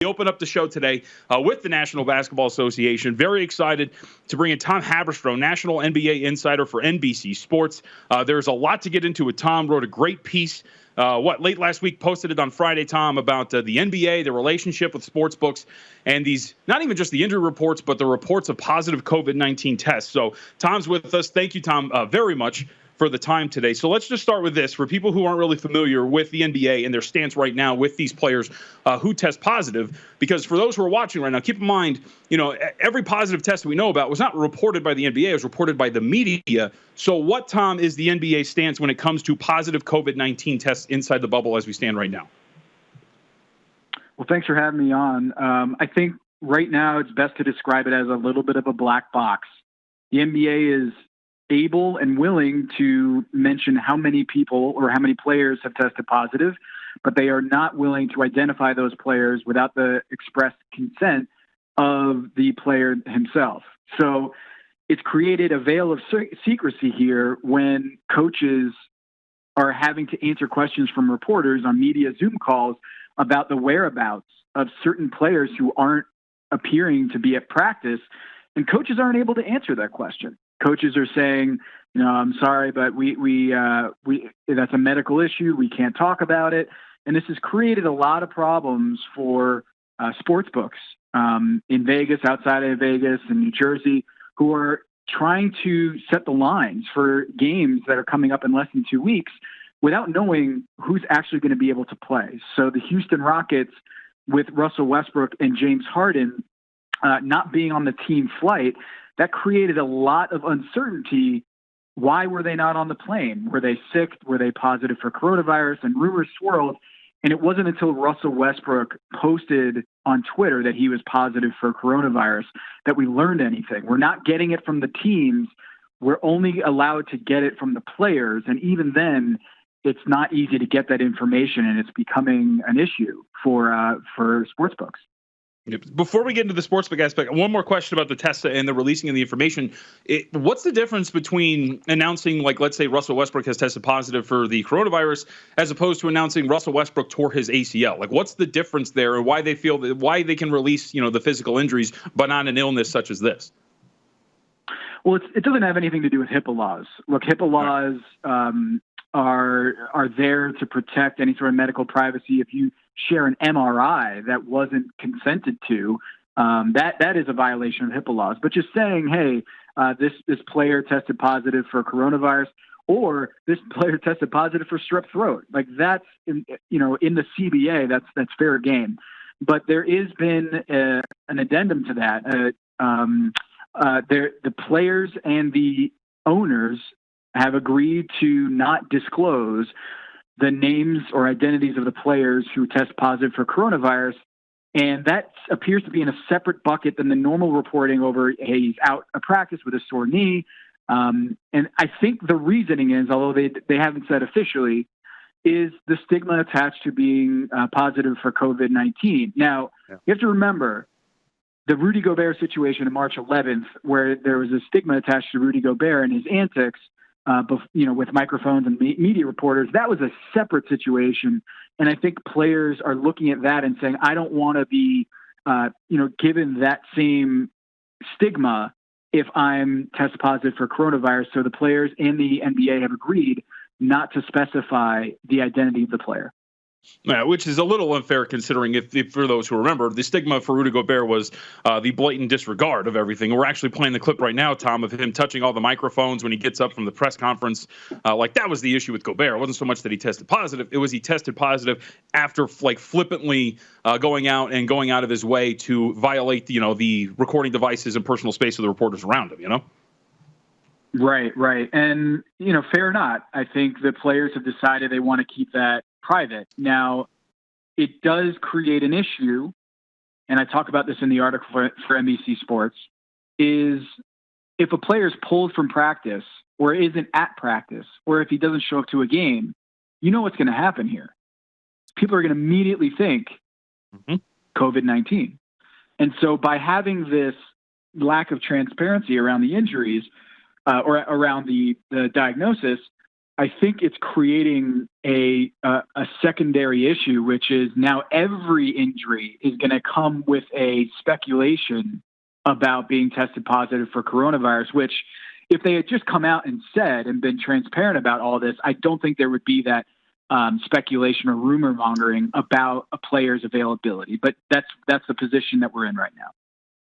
We open up the show today with the National Basketball Association. Very excited to bring in Tom Haberstroh, National NBA Insider for NBC Sports. There's a lot to get into with Tom. Wrote a great piece, late last week, posted it on Friday, Tom, about the NBA, the relationship with sports books, and these, not even just the injury reports, but the reports of positive COVID-19 tests. So Tom's with us. Thank you, Tom, very much for the time today. So let's just start with this. For people who aren't really familiar with the NBA and their stance right now with these players who test positive, because for those who are watching right now, keep in mind, every positive test that we know about was not reported by the NBA, it was reported by the media. So what, Tom, is the NBA stance when it comes to positive COVID-19 tests inside the bubble as we stand right now? Well, thanks for having me on. I think right now it's best to describe it as a little bit of a black box. The NBA is able and willing to mention how many people or how many players have tested positive, but they are not willing to identify those players without the express consent of the player himself. So it's created a veil of secrecy here when coaches are having to answer questions from reporters on media Zoom calls about the whereabouts of certain players who aren't appearing to be at practice, and coaches aren't able to answer that question. Coaches are saying, I'm sorry, but we that's a medical issue. We can't talk about it. And this has created a lot of problems for sports books in Vegas, outside of Vegas, and New Jersey, who are trying to set the lines for games that are coming up in less than 2 weeks without knowing who's actually going to be able to play. So the Houston Rockets, with Russell Westbrook and James Harden not being on the team flight, that created a lot of uncertainty. Why were they not on the plane? Were they sick? Were they positive for coronavirus? And rumors swirled. And it wasn't until Russell Westbrook posted on Twitter that he was positive for coronavirus that we learned anything. We're not getting it from the teams. We're only allowed to get it from the players. And even then, it's not easy to get that information, and it's becoming an issue for sportsbooks. Before we get into the sportsbook aspect, one more question about the test and the releasing of the information. What's the difference between announcing, like, let's say Russell Westbrook has tested positive for the coronavirus, as opposed to announcing Russell Westbrook tore his ACL? Like, what's the difference there, and why they feel that, why they can release, the physical injuries, but not an illness such as this? Well, it doesn't have anything to do with HIPAA laws. Look, HIPAA laws are there to protect any sort of medical privacy. If you share an MRI that wasn't consented to, that is a violation of HIPAA laws. But just saying, hey, this player tested positive for coronavirus, or this player tested positive for strep throat, like that's in the CBA, that's fair game. But there has been an addendum to that. The players and the owners have agreed to not disclose the names or identities of the players who test positive for coronavirus. And that appears to be in a separate bucket than the normal reporting over, hey, he's out of practice with a sore knee. And I think the reasoning is, although they haven't said officially, is the stigma attached to being positive for COVID-19. Now, You have to remember the Rudy Gobert situation on March 11th, where there was a stigma attached to Rudy Gobert and his antics, with microphones and media reporters. That was a separate situation. And I think players are looking at that and saying, I don't want to be, given that same stigma if I'm test positive for coronavirus. So the players and the NBA have agreed not to specify the identity of the player. Yeah, which is a little unfair considering if for those who remember, the stigma for Rudy Gobert was the blatant disregard of everything. We're actually playing the clip right now, Tom, of him touching all the microphones when he gets up from the press conference. That was the issue with Gobert. It wasn't so much that he tested positive. It was he tested positive after flippantly going out of his way to violate the recording devices and personal space of the reporters around him, Right. And, fair or not, I think the players have decided they want to keep that private. Now, it does create an issue, and I talk about this in the article for NBC Sports, is if a player is pulled from practice or isn't at practice, or if he doesn't show up to a game, what's going to happen here. People are going to immediately think COVID-19. And so by having this lack of transparency around the injuries or around the diagnosis, I think it's creating a secondary issue, which is now every injury is going to come with a speculation about being tested positive for coronavirus, which if they had just come out and said and been transparent about all this, I don't think there would be that speculation or rumor mongering about a player's availability. But that's the position that we're in right now.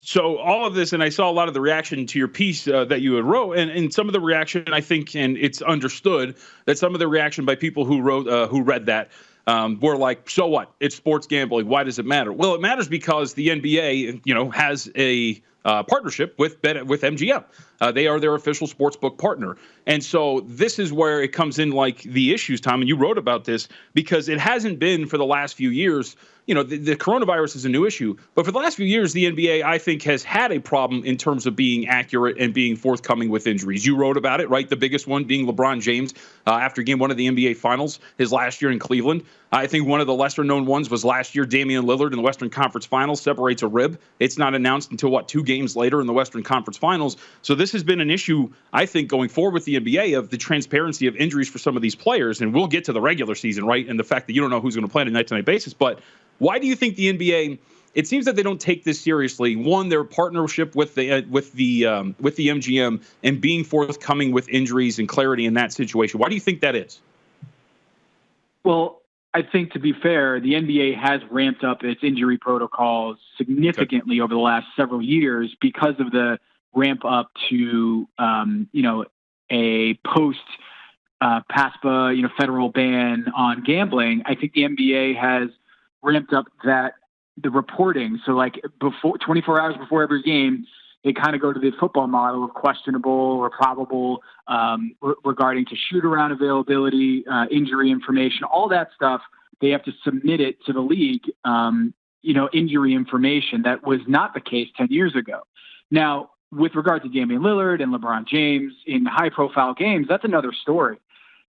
So all of this, and I saw a lot of the reaction to your piece that you had wrote, and some of the reaction, I think, and it's understood that some of the reaction by people who read that were like, so what? It's sports gambling. Why does it matter? Well, it matters because the NBA, has a partnership with MGM. They are their official sportsbook partner. And so this is where it comes in, like the issues, Tom, and you wrote about this because it hasn't been for the last few years. The coronavirus is a new issue, but for the last few years, the NBA, I think, has had a problem in terms of being accurate and being forthcoming with injuries. You wrote about it, right? The biggest one being LeBron James after game one of the NBA Finals, his last year in Cleveland. I think one of the lesser-known ones was last year, Damian Lillard in the Western Conference Finals separates a rib. It's not announced until, 2 games later in the Western Conference Finals. So this has been an issue, I think, going forward with the NBA of the transparency of injuries for some of these players. And we'll get to the regular season, right, and the fact that you don't know who's going to play on a night-to-night basis. But why do you think the NBA? It seems that they don't take this seriously. One, their partnership with the MGM and being forthcoming with injuries and clarity in that situation. Why do you think that is? Well, I think, to be fair, the NBA has ramped up its injury protocols significantly over the last several years because of the ramp up to a post PASPA federal ban on gambling. I think the NBA has ramped up the reporting. So like before 24 hours before every game, they kind of go to the football model of questionable or probable regarding to shoot around availability, injury information, all that stuff. They have to submit it to the league, injury information. That was not the case 10 years ago. Now, with regard to Damian Lillard and LeBron James in high-profile games, that's another story.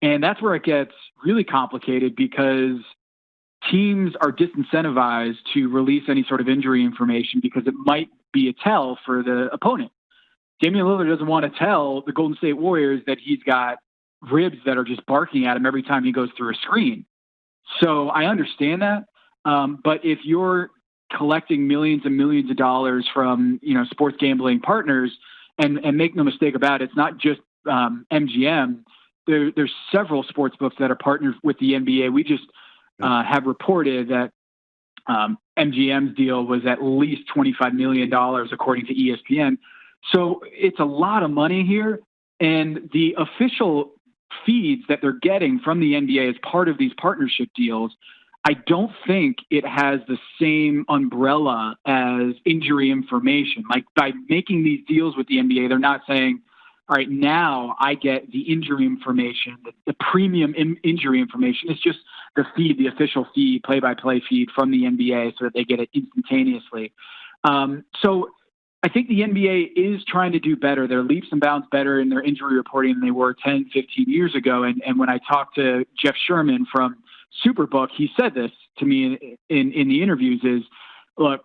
And that's where it gets really complicated because teams are disincentivized to release any sort of injury information because it might be a tell for the opponent. Damian Lillard doesn't want to tell the Golden State Warriors that he's got ribs that are just barking at him every time he goes through a screen. So I understand that. But if you're collecting millions and millions of dollars from, sports gambling partners, and make no mistake about it, it's not just MGM. There's several sports books that are partnered with the NBA. We just have reported that MGM's deal was at least $25 million, according to ESPN. So it's a lot of money here. And the official feeds that they're getting from the NBA as part of these partnership deals, I don't think it has the same umbrella as injury information. Like by making these deals with the NBA, they're not saying, all right, now I get the injury information, the premium injury information. It's just the feed, the official feed, play-by-play feed from the NBA so that they get it instantaneously. So I think the NBA is trying to do better. They're leaps and bounds better in their injury reporting than they were 10, 15 years ago. And when I talked to Jeff Sherman from Superbook, he said this to me in the interviews is, look,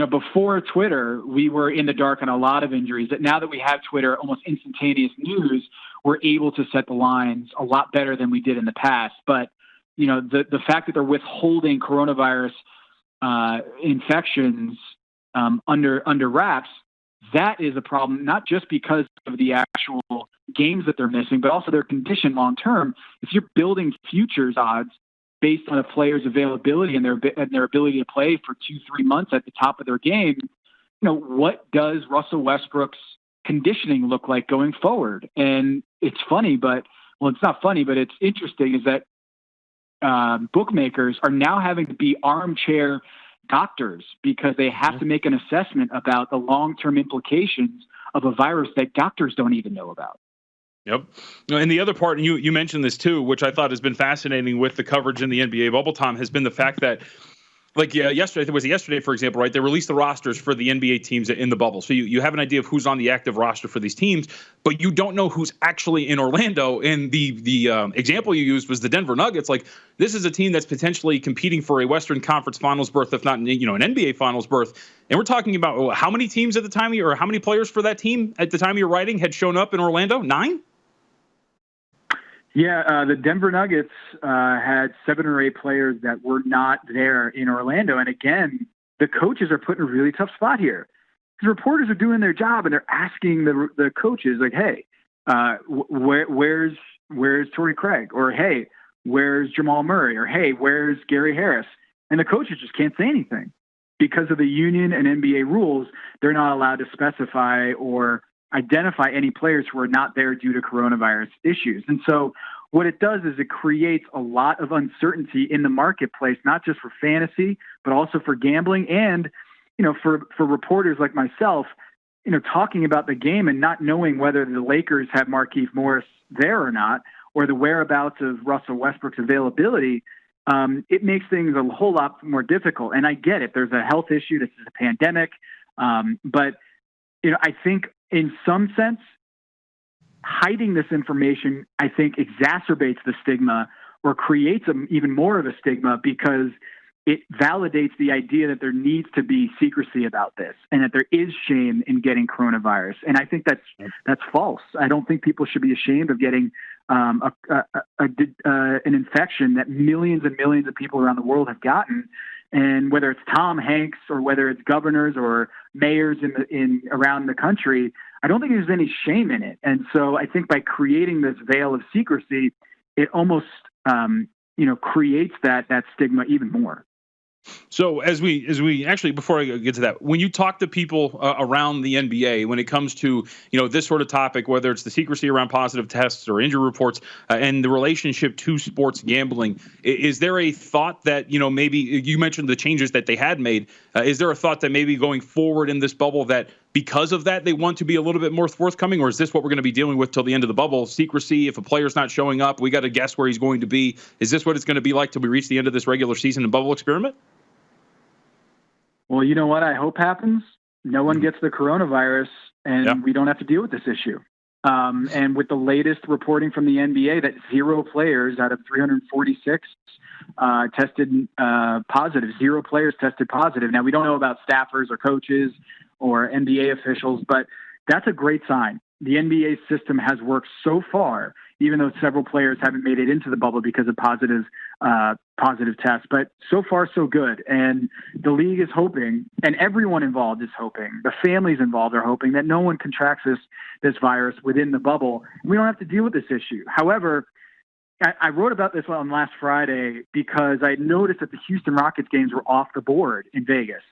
before Twitter, we were in the dark on a lot of injuries. That now that we have Twitter, almost instantaneous news, we're able to set the lines a lot better than we did in the past. But, the fact that they're withholding coronavirus infections under wraps, that is a problem, not just because of the actual games that they're missing, but also their condition long term. If you're building futures odds based on a player's availability and their ability to play for 2-3 months at the top of their game, what does Russell Westbrook's conditioning look like going forward? And it's funny, it's not funny, but it's interesting is that bookmakers are now having to be armchair doctors because they have to make an assessment about the long-term implications of a virus that doctors don't even know about. Yep. And the other part, and you mentioned this too, which I thought has been fascinating with the coverage in the NBA bubble, Tom, has been the fact that, yesterday, for example, right, they released the rosters for the NBA teams in the bubble. So you have an idea of who's on the active roster for these teams, but you don't know who's actually in Orlando. And the example you used was the Denver Nuggets. Like, this is a team that's potentially competing for a Western Conference Finals berth, if not, an NBA Finals berth. And we're talking about how many teams at the time, or how many players for that team at the time of your writing had shown up in Orlando? 9? Yeah, the Denver Nuggets had 7 or 8 players that were not there in Orlando. And again, the coaches are put in a really tough spot here. The reporters are doing their job and they're asking the coaches, like, hey, where's Torrey Craig? Or, hey, where's Jamal Murray? Or, hey, where's Gary Harris? And the coaches just can't say anything. Because of the union and NBA rules, they're not allowed to specify or identify any players who are not there due to coronavirus issues. And so what it does is it creates a lot of uncertainty in the marketplace, not just for fantasy, but also for gambling and, for reporters like myself, talking about the game and not knowing whether the Lakers have Markieff Morris there or not, or the whereabouts of Russell Westbrook's availability. It makes things a whole lot more difficult. And I get it. There's a health issue. This is a pandemic. But, I think in some sense, hiding this information, I think, exacerbates the stigma or creates even more of a stigma because it validates the idea that there needs to be secrecy about this and that there is shame in getting coronavirus. And I think that's false. I don't think people should be ashamed of getting an infection that millions and millions of people around the world have gotten. And whether it's Tom Hanks or whether it's governors or mayors in around the country, I don't think there's any shame in it. And so I think by creating this veil of secrecy, it almost creates that stigma even more. So as we actually, before I get to that, when you talk to people around the NBA, when it comes to, this sort of topic, whether it's the secrecy around positive tests or injury reports and the relationship to sports gambling, is there a thought that, maybe you mentioned the changes that they had made. Is there a thought that maybe going forward in this bubble that because of that, they want to be a little bit more forthcoming, or is this what we're going to be dealing with till the end of the bubble? Secrecy, if a player's not showing up, we got to guess where he's going to be. Is this what it's going to be like till we reach the end of this regular season and bubble experiment? Well, you know what I hope happens? No one gets the coronavirus and we don't have to deal with this issue. And with the latest reporting from the NBA that 0 players out of 346 tested positive, 0 players tested positive. Now, we don't know about staffers or coaches or NBA officials, but that's a great sign. The NBA system has worked so far, even though several players haven't made it into the bubble because of positive tests. But so far, so good. And the league is hoping, and everyone involved is hoping, the families involved are hoping that no one contracts this virus within the bubble. We don't have to deal with this issue. However, I wrote about this on last Friday because I noticed that the Houston Rockets games were off the board in Vegas.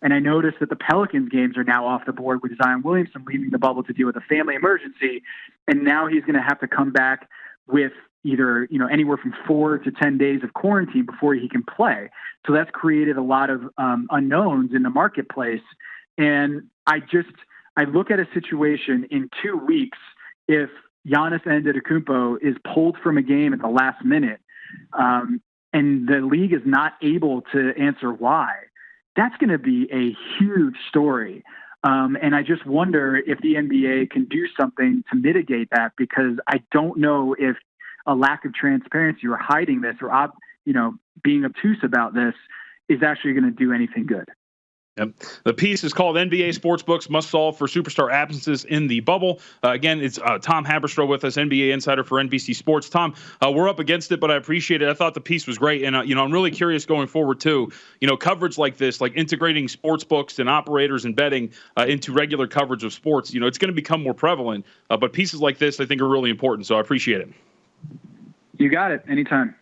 And I noticed that the Pelicans games are now off the board with Zion Williamson leaving the bubble to deal with a family emergency. And now he's going to have to come back with either, anywhere from 4 to 10 days of quarantine before he can play. So that's created a lot of unknowns in the marketplace. And I look at a situation in 2 weeks, if Giannis Antetokounmpo is pulled from a game at the last minute and the league is not able to answer why, that's going to be a huge story. And I just wonder if the NBA can do something to mitigate that, because I don't know if a lack of transparency or hiding this or, being obtuse about this is actually going to do anything good. Yep. The piece is called NBA Sportsbooks Must Solve for Superstar Absences in the Bubble. Again, it's Tom Haberstroh with us, NBA insider for NBC Sports. Tom, we're up against it, but I appreciate it. I thought the piece was great. And, I'm really curious going forward, too. Coverage like this, like integrating sports books and operators and betting into regular coverage of sports, it's going to become more prevalent. But pieces like this, I think, are really important. So I appreciate it. You got it. Anytime.